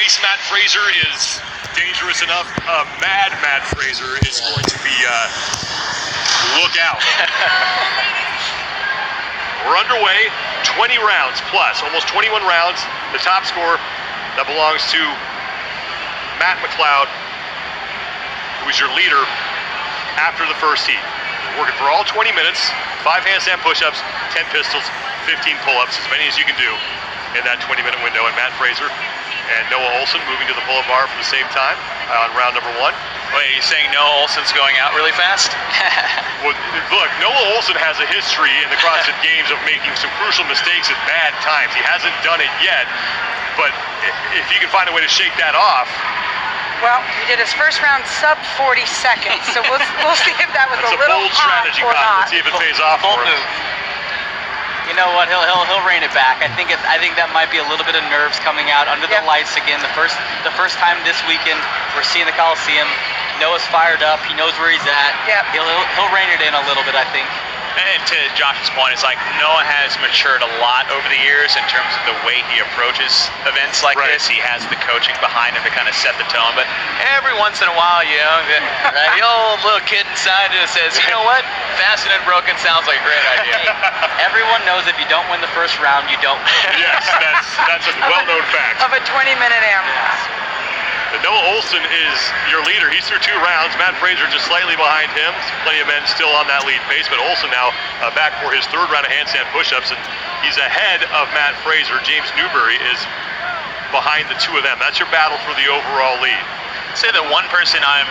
nice Matt Fraser is dangerous enough. Mad Matt Fraser is going to be, look out. We're underway, 20 rounds plus, almost 21 rounds. The top score that belongs to Matt McLeod, who is your leader after the first heat. We're working for all 20 minutes, 5 handstand push-ups, 10 pistols, 15 pull-ups, as many as you can do in that 20-minute window. And Matt Fraser and N.Ohlsen moving to the pull-up bar for the same time on round number 1. Wait, are you saying N.Ohlsen's going out really fast? Well, look, N.Ohlsen has a history in the CrossFit Games of making some crucial mistakes at bad times. He hasn't done it yet, but if you can find a way to shake that off. Well, he did his first round sub 40 seconds, so we'll see if that was a little bold hot strategy, or not. Let's see if it pays off for him. You know what? He'll rein it back. I think that might be a little bit of nerves coming out under the lights again. The first time this weekend we're seeing the Coliseum. Noah's fired up. He knows where he's at. Yep. He'll rein it in a little bit, I think. And to Josh's point, it's like Noah has matured a lot over the years in terms of the way he approaches events like this. He has the coaching behind him to kind of set the tone. But every once in a while, you know, the old little kid inside just says, you know what? Fast and Unbroken sounds like a great idea. Everyone knows if you don't win the first round, you don't win. Yes, that's a well-known fact. Of a 20-minute AMRAP. N.Ohlsen is your leader. He's through 2 rounds. Matt Fraser just slightly behind him. Plenty of men still on that lead pace, but Ohlsen now back for his 3rd round of handstand push-ups, and he's ahead of Matt Fraser. James Newberry is behind the 2 of them. That's your battle for the overall lead. I'd say the one person I'm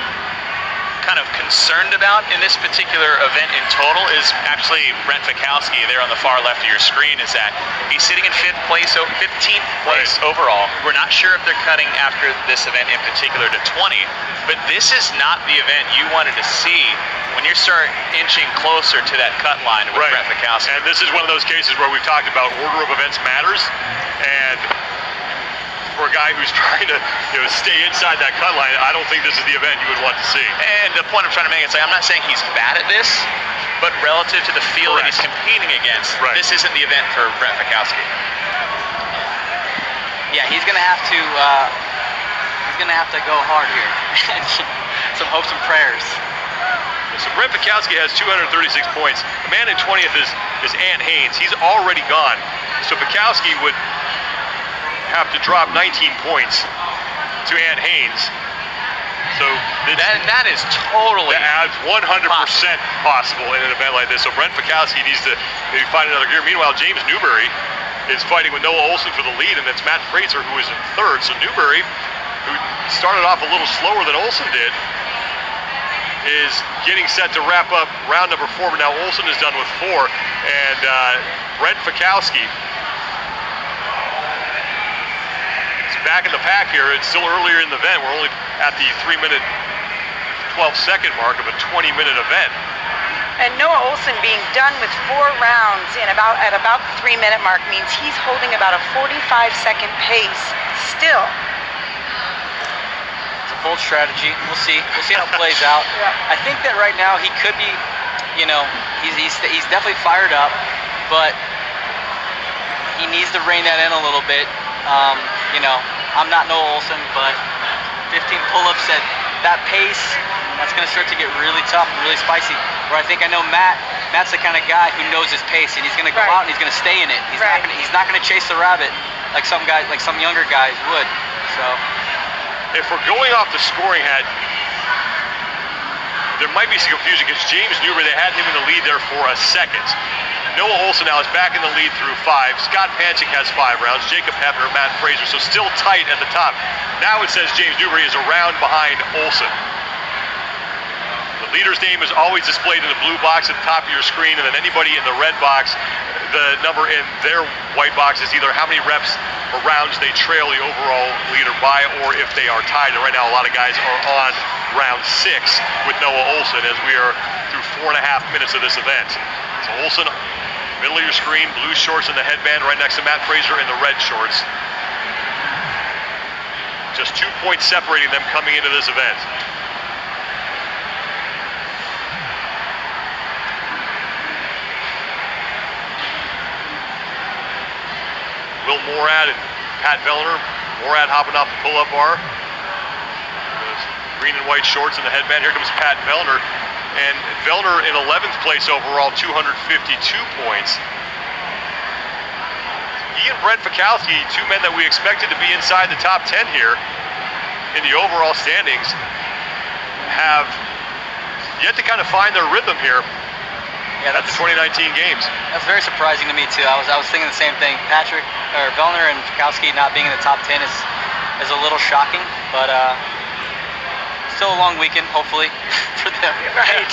kind of concerned about in this particular event in total is actually Brent Fikowski there on the far left of your screen. Is that he's sitting in 15th place overall. We're not sure if they're cutting after this event in particular to 20, but this is not the event you wanted to see when you start inching closer to that cut line with Brent Fikowski. And this is one of those cases where we've talked about order of events matters, and for a guy who's trying to stay inside that cut line, I don't think this is the event you would want to see. And the point I'm trying to make is I'm not saying he's bad at this, but relative to the field that he's competing against, this isn't the event for Brent Fikowski. Yeah, he's gonna have to go hard here. Some hopes and prayers. So Brent Fikowski has 236 points. The man in 20th is Ant Haynes. He's already gone. So Fikowski would have to drop 19 points to Ant Haynes. So that is totally 100% possible in an event like this. So Brent Fikowski needs to maybe find another gear. Meanwhile, James Newberry is fighting with N.Ohlsen for the lead, and it's Matt Fraser who is in 3rd. So Newberry, who started off a little slower than Ohlsen did, is getting set to wrap up round number 4, but now Ohlsen is done with 4, and Brent Fikowski back in the pack here. It's still earlier in the event. We're only at the 3-minute 12-second mark of a 20-minute event. And N.Ohlsen being done with 4 rounds at about the 3-minute mark means he's holding about a 45-second pace still. It's a bold strategy. We'll see how it plays out. I think that right now he could be, he's definitely fired up, but he needs to rein that in a little bit. I'm not N.Ohlsen, but 15 pull-ups at that pace, that's going to start to get really tough and really spicy. Where I think I know Matt's the kind of guy who knows his pace, and he's going to go out and he's going to stay in it. He's not going to chase the rabbit like some younger guys would. So, if we're going off the scoring hat, there might be some confusion because James Newberry, they had him in the lead there for a second. N.Ohlsen now is back in the lead through 5. Scott Panchik has 5 rounds. Jacob Hefner, Matt Fraser, so still tight at the top. Now it says James Newberry is a round behind Ohlsen. The leader's name is always displayed in the blue box at the top of your screen, and then anybody in the red box, the number in their white box is either how many reps or rounds they trail the overall leader by, or if they are tied. And right now a lot of guys are on round 6 with N.Ohlsen as we are through 4.5 minutes of this event. So Ohlsen, middle of your screen, blue shorts and the headband, right next to Matt Fraser in the red shorts. Just 2 points separating them coming into this event. Will Morad and Pat Vellner Morad hopping off the pull-up bar. Those green and white shorts and the headband. Here comes Pat Vellner. And Vellner in 11th place overall, 252 points. He and Brent Fikowski, two men that we expected to be inside the top 10 here in the overall standings, have yet to kind of find their rhythm here at the 2019 games. That's very surprising to me too. I was thinking the same thing. Vellner and Fikowski not being in the top 10 is a little shocking, but still a long weekend, hopefully, for them. Right.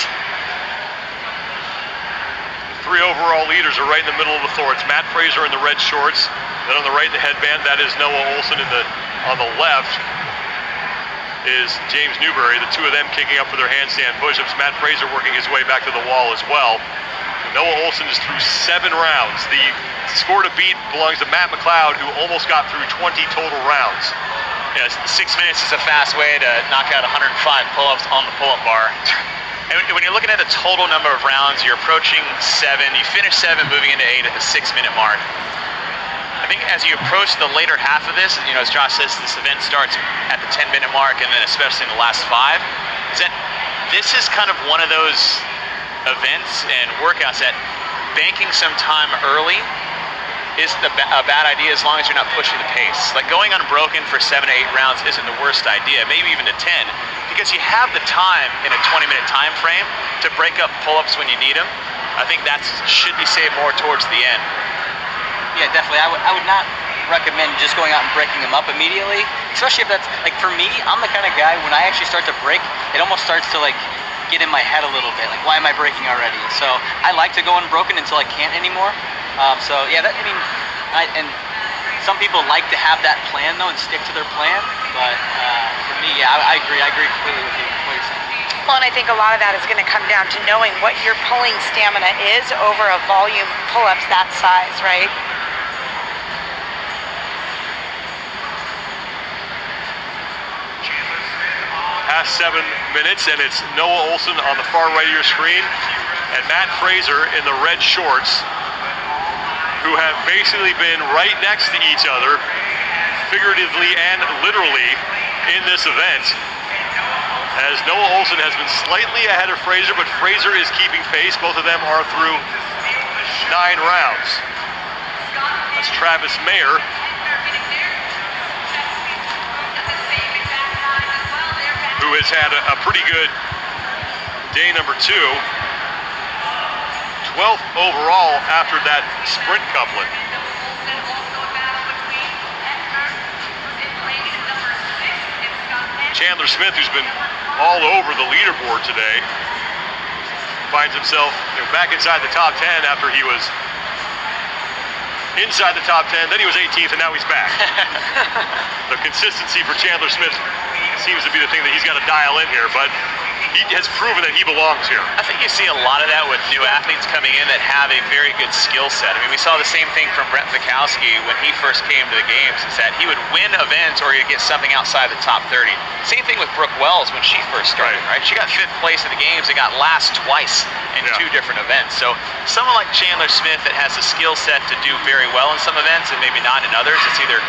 Three overall leaders are right in the middle of the floor. It's Matt Fraser in the red shorts. Then on the right, the headband, that is N.Ohlsen. On the left is James Newberry. The two of them kicking up for their handstand push-ups. Matt Fraser working his way back to the wall as well. N.Ohlsen is through 7 rounds. The score to beat belongs to Matt McLeod, who almost got through 20 total rounds. Yeah, 6 minutes is a fast way to knock out 105 pull-ups on the pull-up bar. And when you're looking at the total number of rounds, you're approaching 7. You finish 7, moving into 8 at the 6-minute mark. I think as you approach the later half of this, as Josh says, this event starts at the 10-minute mark, and then especially in the last 5, is that this is kind of one of those events and workouts that banking some time early isn't a bad idea as long as you're not pushing the pace. Like going unbroken for 7 to 8 rounds isn't the worst idea, maybe even to 10, because you have the time in a 20-minute time frame to break up pull-ups when you need them. I think that should be saved more towards the end. Yeah, definitely. I would not recommend just going out and breaking them up immediately, especially if that's, like for me, I'm the kind of guy, when I actually start to break, it almost starts to like get in my head a little bit, like why am I breaking already? So I like to go unbroken until I can't anymore. So yeah, and some people like to have that plan though and stick to their plan, but for me, yeah, I agree completely with you, what you're saying. Well, and I think a lot of that is going to come down to knowing what your pulling stamina is over a volume pull-ups that size, right? Past 7 minutes, and it's N.Ohlsen on the far right of your screen, and Matt Fraser in the red shorts, who have basically been right next to each other, figuratively and literally, in this event. As N.Ohlsen has been slightly ahead of Fraser, but Fraser is keeping pace. Both of them are through 9 rounds. That's Travis Mayer. Who has had a pretty good day number 2. 12th overall after that sprint couplet. Chandler Smith, who's been all over the leaderboard today, finds himself back inside the top 10 after he was inside the top 10, then he was 18th, and now he's back. The consistency for Chandler Smith seems to be the thing that he's got to dial in here, but he has proven that he belongs here. I think you see a lot of that with new athletes coming in that have a very good skill set. I mean, we saw the same thing from Brent Fikowski when he first came to the games, is that he would win events or he'd get something outside the top 30. Same thing with Brooke Wells when she first started, right? She got 5th place in the games and got last twice in 2 different events. So someone like Chandler Smith that has the skill set to do very well in some events and maybe not in others, it's either,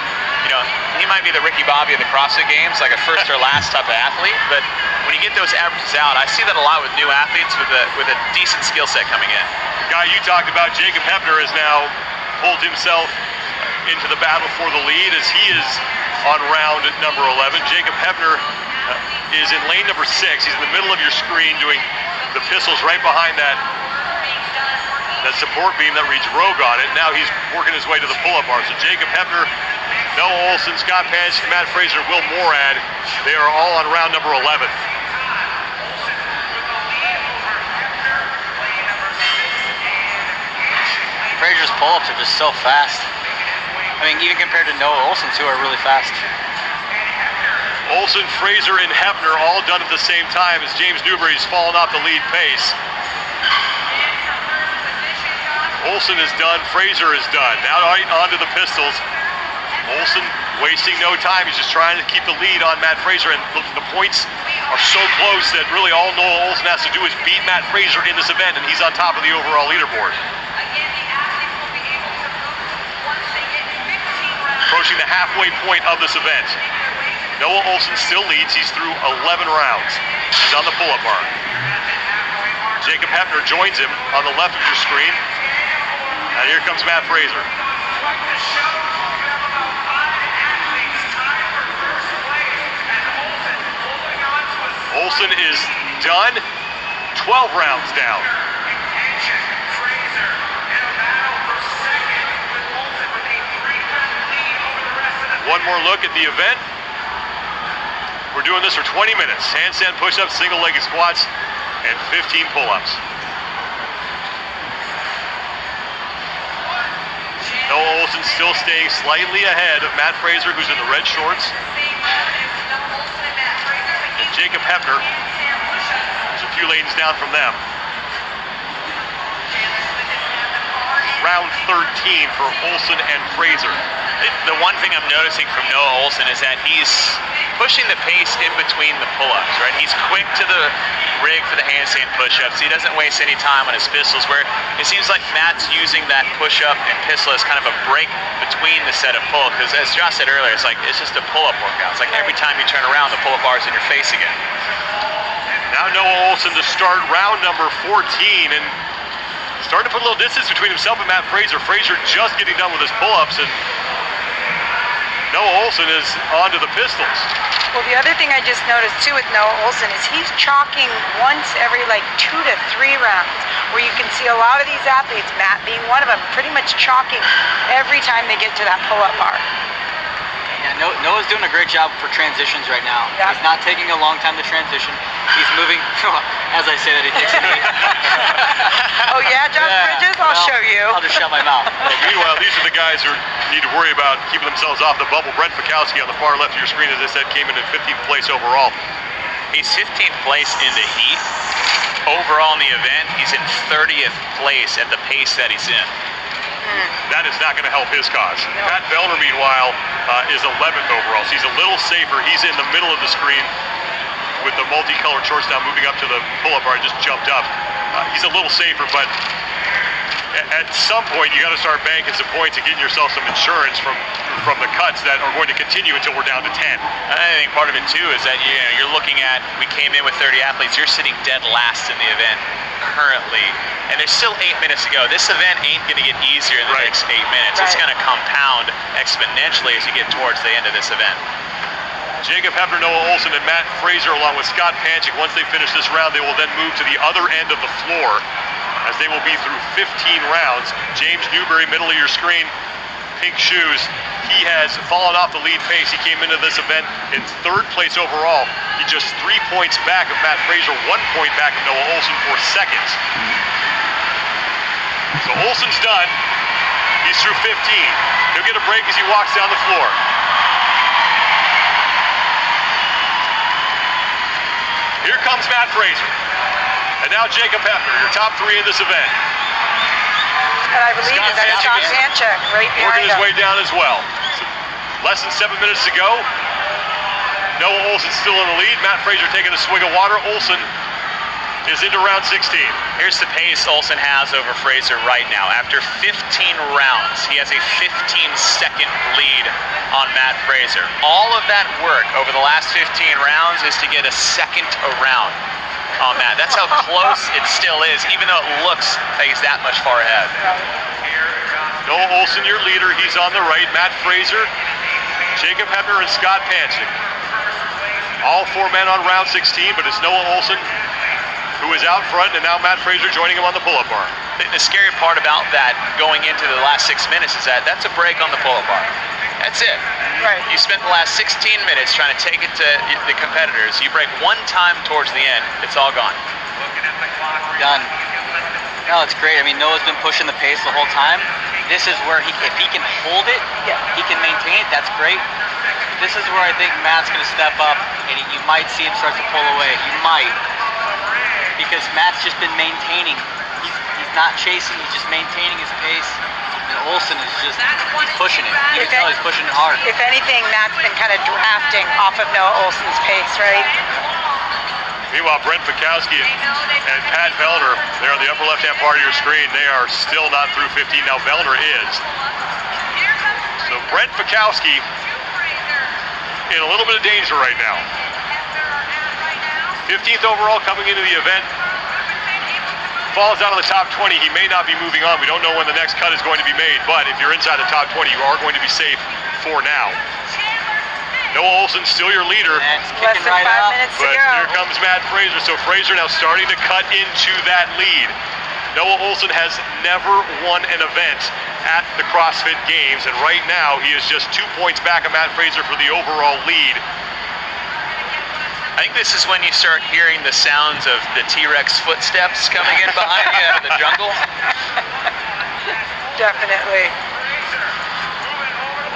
he might be the Ricky Bobby of the CrossFit Games, like a first or last type of athlete, but when you get those averages out, I see that a lot with new athletes with a decent skill set coming in. The guy you talked about, Jacob Hebner, has now pulled himself into the battle for the lead as he is on round number 11. Jacob Hebner is in lane number 6. He's in the middle of your screen doing the pistols right behind that support beam that reads Rogue on it. Now he's working his way to the pull-up bar. So Jacob Hebner, N.Ohlsen, Scott Pansky, Matt Fraser, Will Morad, they are all on round number 11. Fraser's pull-ups are just so fast. I mean, even compared to N.Ohlsen's, who are really fast. Ohlsen, Fraser, and Hebner all done at the same time as James Newberry's fallen off the lead pace. Ohlsen is done, Fraser is done. Now right onto the pistols. Ohlsen wasting no time. He's just trying to keep the lead on Matt Fraser, and the points are so close that really all N.Ohlsen has to do is beat Matt Fraser in this event, and he's on top of the overall leaderboard. approaching the halfway point of this event. N.Ohlsen still leads. He's through 11 rounds. He's on the pull-up bar. Jacob Hepner joins him on the left of your screen. And here comes Matt Fraser. Ohlsen is done. 12 rounds down. One more look at the event. We're doing this for 20 minutes. Handstand push-ups, single-legged squats, and 15 pull-ups. N.Ohlsen still staying slightly ahead of Matt Fraser, who's in the red shorts. And Jacob Hepner is a few lanes down from them. Round 13 for Ohlsen and Fraser. The one thing I'm noticing from N.Ohlsen is that he's pushing the pace in between the pull-ups, right? He's quick to the rig for the handstand push-ups. He doesn't waste any time on his pistols, where it seems like Matt's using that push-up and pistol as kind of a break between the set of pull, because as Josh said earlier, it's just a pull-up workout. It's like every time you turn around, the pull-up bar is in your face again. Now N.Ohlsen to start round number 14, and starting to put a little distance between himself and Matt Fraser. Fraser just getting done with his pull-ups, and N.Ohlsen is onto the pistols. Well, the other thing I just noticed too with N.Ohlsen is he's chalking once every 2 to 3 rounds, where you can see a lot of these athletes, Matt being one of them, pretty much chalking every time they get to that pull-up bar. Yeah, Noah's doing a great job for transitions right now. Yeah. He's not taking a long time to transition. He's moving, as I say that, he takes a knee. Oh yeah, Josh Bridges? I'll show you. I'll just shut my mouth. Well, meanwhile, these are the guys who need to worry about keeping themselves off the bubble. Brent Fikowski on the far left of your screen, as I said, came in 15th place overall. He's 15th place in the heat. Overall in the event, he's in 30th place at the pace that he's in. That is not going to help his cause. No. Pat Vellner, meanwhile, is 11th overall. So he's a little safer. He's in the middle of the screen with the multicolored shorts now, moving up to the pull-up bar. Just jumped up. He's a little safer, but at some point you got to start banking some points and getting yourself some insurance from the cuts that are going to continue until we're down to 10. I think part of it too is that you're looking at, we came in with 30 athletes. You're sitting dead last in the event currently, and there's still 8 minutes to go. This event ain't going to get easier in the next 8 minutes. It's going to compound exponentially as you get towards the end of this event. Jacob Hepner, N.Ohlsen, and Matt Fraser, along with Scott Panchik. Once they finish this round, they will then move to the other end of the floor, as they will be through 15 rounds. James Newberry, middle of your screen, pink shoes. He has fallen off the lead pace. He came into this event in 3rd place overall. He's just 3 points back of Matt Fraser, 1 point back of N.Ohlsen for seconds. So Ohlsen's done. He's through 15. He'll get a break as he walks down the floor. Here comes Matt Fraser. And now Jacob Hepner, your top 3 in this event. And I believe that's Scott Panchik right behind working his him. way down as well. So less than 7 minutes to go. N.Ohlsen still in the lead. Matt Fraser taking a swig of water. Ohlsen is into round 16. Here's the pace Ohlsen has over Fraser right now. After 15 rounds, he has a 15-second lead on Matt Fraser. All of that work over the last 15 rounds is to get a second around on Matt. That's how close it still is, even though it looks like he's that much far ahead. N.Ohlsen, your leader. He's on the right. Matt Fraser, Jacob Hepner, and Scott Panchik. All 4 men on round 16, but it's N.Ohlsen who is out front, and now Matt Fraser joining him on the pull-up bar. The scary part about that going into the last 6 minutes is that that's a break on the pull-up bar. That's it. Right. You spent the last 16 minutes trying to take it to the competitors. You break 1 time towards the end, it's all gone. Done. No, it's great. I mean, Noah's been pushing the pace the whole time. This is where if he can hold it, he can maintain it, that's great. This is where I think Matt's going to step up, and you might see him start to pull away. You might. Because Matt's just been maintaining. He's not chasing, he's just maintaining his pace. And Ohlsen is just, he's pushing it. You can tell he's pushing it hard. If anything, Matt's been kind of drafting off of N.Ohlsen's pace, right? Meanwhile, Brent Fikowski and Pat Vellner, they're on the upper left-hand part of your screen. They are still not through 15. Now Vellner is. So Brent Fikowski in a little bit of danger right now. 15th overall coming into the event. Falls out of the top 20, he may not be moving on. We don't know when the next cut is going to be made, but if you're inside the top 20, you are going to be safe for now. N.Ohlsen still your leader. Less than 5 minutes to But go. here comes Matt Fraser. So Fraser now starting to cut into that lead. N.Ohlsen has never won an event at the CrossFit Games, and right now he is just 2 points back of Matt Fraser for the overall lead. I think this is when you start hearing the sounds of the T-Rex footsteps coming in behind you out of the jungle. Definitely.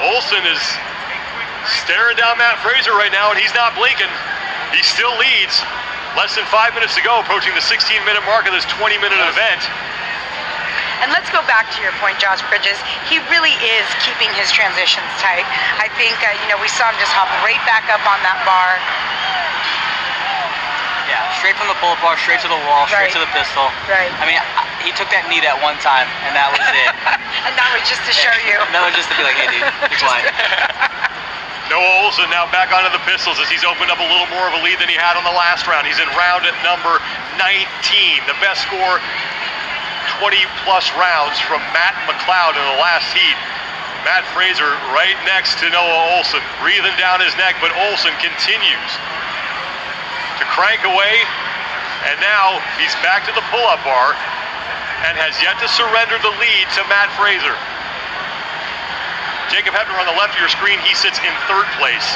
Ohlsen is staring down Matt Fraser right now, and he's not blinking. He still leads. Less than 5 minutes to go, approaching the 16-minute mark of this 20-minute event. And let's go back to your point, Josh Bridges. He really is keeping his transitions tight. I think, we saw him just hop right back up on that bar. Yeah, straight from the pull-up bar, straight to the wall, straight to the pistol. Right. I mean, he took that knee that one time, and that was it. And that was just to show you. And that was just to be like, hey, dude, decline. N.Ohlsen now back onto the pistols as he's opened up a little more of a lead than he had on the last round. He's in round at number 19. The best score, 20-plus rounds from Matt McLeod in the last heat. Matt Fraser right next to N.Ohlsen, breathing down his neck, but Ohlsen continues to crank away, and now he's back to the pull-up bar and has yet to surrender the lead to Matt Fraser. Jacob Hepner on the left of your screen, he sits in 3rd place.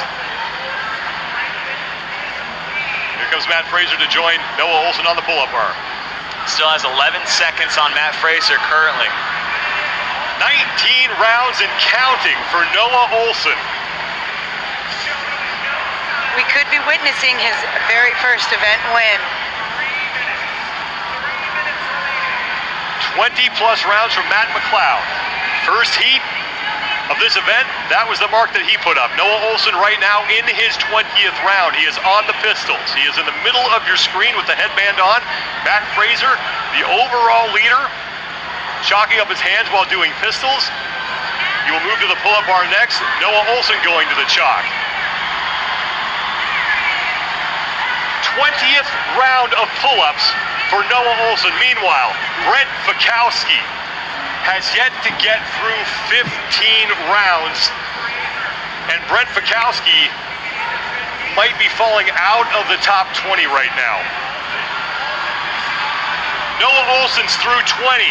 Here comes Matt Fraser to join N.Ohlsen on the pull-up bar. Still has 11 seconds on Matt Fraser currently. 19 rounds and counting for N.Ohlsen. We could be witnessing his very first event win. 20-plus rounds from Matt McLeod. First heat of this event, that was the mark that he put up. N.Ohlsen right now in his 20th round. He is on the pistols. He is in the middle of your screen with the headband on. Matt Fraser, the overall leader, chalking up his hands while doing pistols. You will move to the pull-up bar next. N.Ohlsen going to the chalk. 20th round of pull-ups for N.Ohlsen. Meanwhile, Brent Fikowski has yet to get through 15 rounds, and Brent Fikowski might be falling out of the top 20 right now. N.Ohlsen's through 20.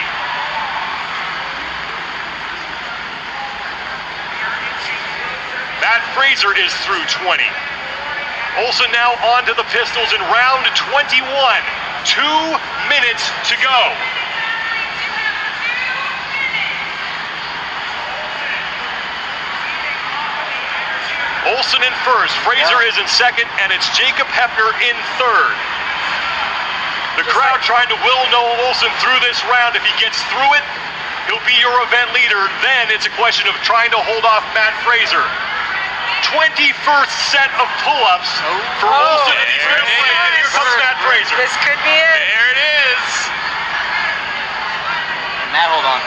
Matt Fraser is through 20. Ohlsen now onto the pistols in round 21. 2 minutes to go. Ohlsen in first, Fraser is in second, and it's Jacob Hepner in third. The crowd trying to will N.Ohlsen through this round. If he gets through it, he'll be your event leader. Then it's a question of trying to hold off Matt Fraser. 21st set of pull-ups for Ohlsen. Here comes Matt Fraser. This could be it. There it is. Matt, hold on.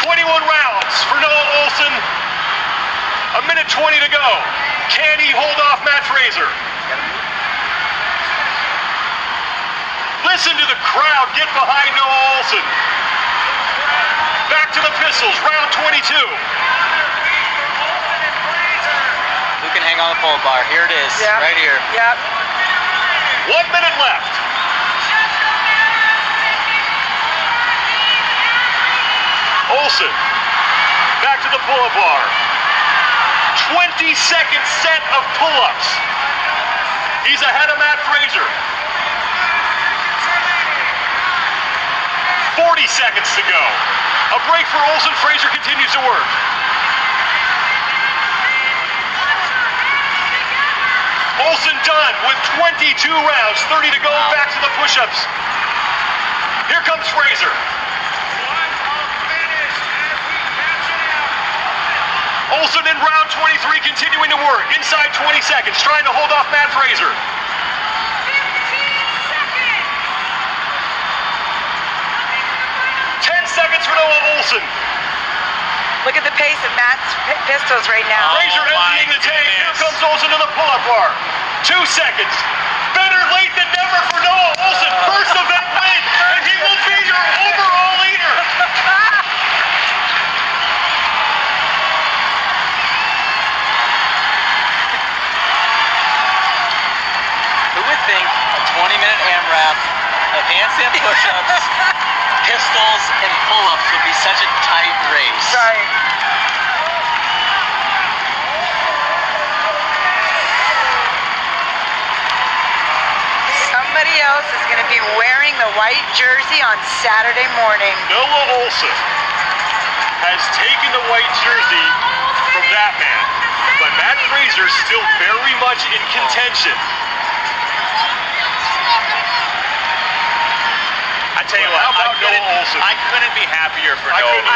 21 rounds for N.Ohlsen. A minute 20 to go. Can he hold off Matt Fraser? Listen to the crowd get behind N.Ohlsen. Back to the pistols, round 22. Who can hang on the pull-up bar? Here it is, right here. Yep. 1 minute left. Ohlsen, back to the pull-up bar. 22nd set of pull-ups. He's ahead of Matt Fraser. 40 seconds to go. A break for Ohlsen. Fraser continues to work. Ohlsen done with 22 rounds, 30 to go. Back to the push-ups. Here comes Fraser. Ohlsen in round 23, continuing to work. Inside 20 seconds, trying to hold off Matt Fraser. 10 seconds minutes for N.Ohlsen. Look at the pace of Matt's pistols right now. Oh, Fraser my emptying the tank. Here goodness. comes Ohlsen to the pull-up bar. 2 seconds. Better late than never for N.Ohlsen. First event win, and he will be your overall leader. Who would think a 20-minute AMRAP of handstand push-ups, pistols, and pull-ups would be such a tight race? Right. Somebody else is going to be wearing the white jersey on Saturday morning. N.Ohlsen has taken the white jersey from that man, but Matt Fraser still very much in contention. I tell you But what, how about N.Ohlsen? I couldn't be happier for I couldn't N.Ohlsen.